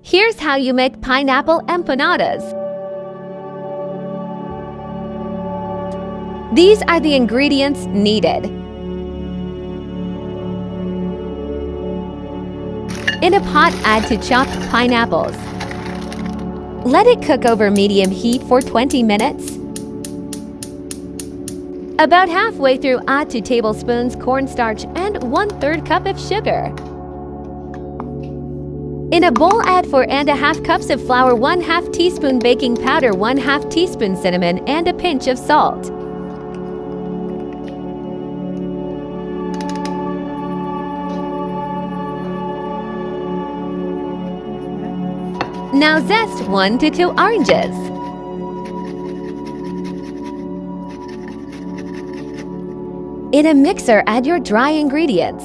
Here's how you make pineapple empanadas. These are the ingredients needed. In a pot, add 2 chopped pineapples. Let it cook over medium heat for 20 minutes. About halfway through, add 2 tablespoons cornstarch and 1/3 cup of sugar. In a bowl, add 4½ cups of flour, 1/2 teaspoon baking powder, 1/2 teaspoon cinnamon, and a pinch of salt. Now zest 1 to 2 oranges. In a mixer, add your dry ingredients.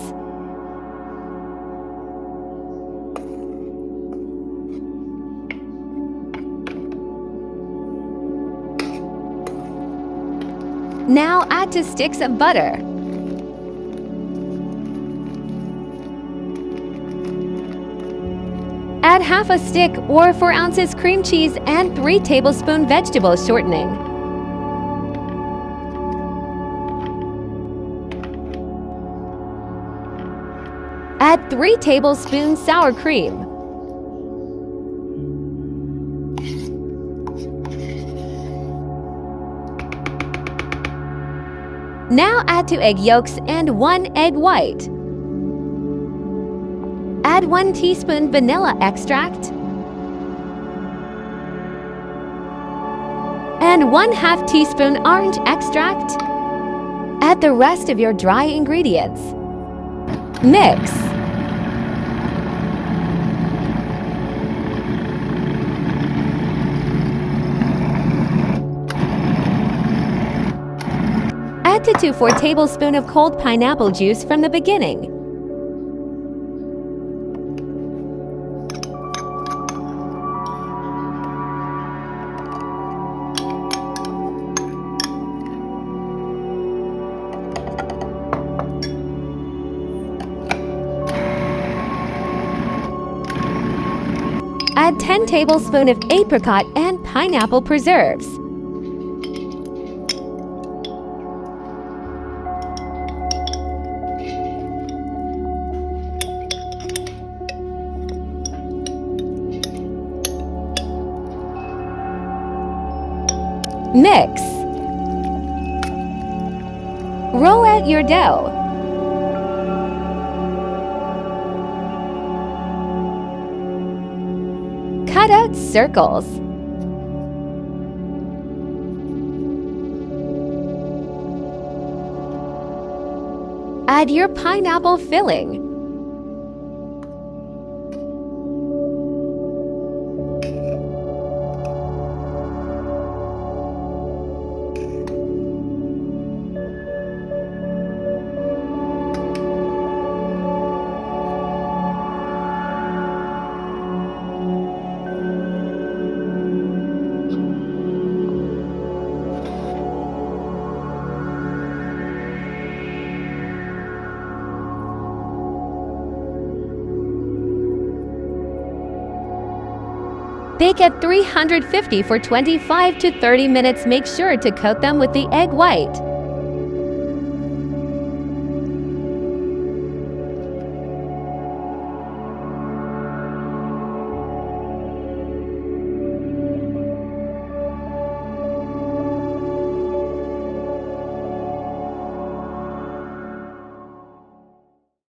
Now add 2 sticks of butter. Add half a stick or 4 ounces cream cheese and 3 tablespoons vegetable shortening. Add 3 tablespoons sour cream. Now add 2 egg yolks and 1 egg white. Add 1 teaspoon vanilla extract and 1/2 teaspoon orange extract. Add the rest of your dry ingredients. Mix. Add to 2/4 tablespoons of cold pineapple juice from the beginning. Add 10 tablespoons of apricot and pineapple preserves. Mix. Roll out your dough. Cut out circles. Add your pineapple filling. Bake at 350 for 25 to 30 minutes. Make sure to coat them with the egg white.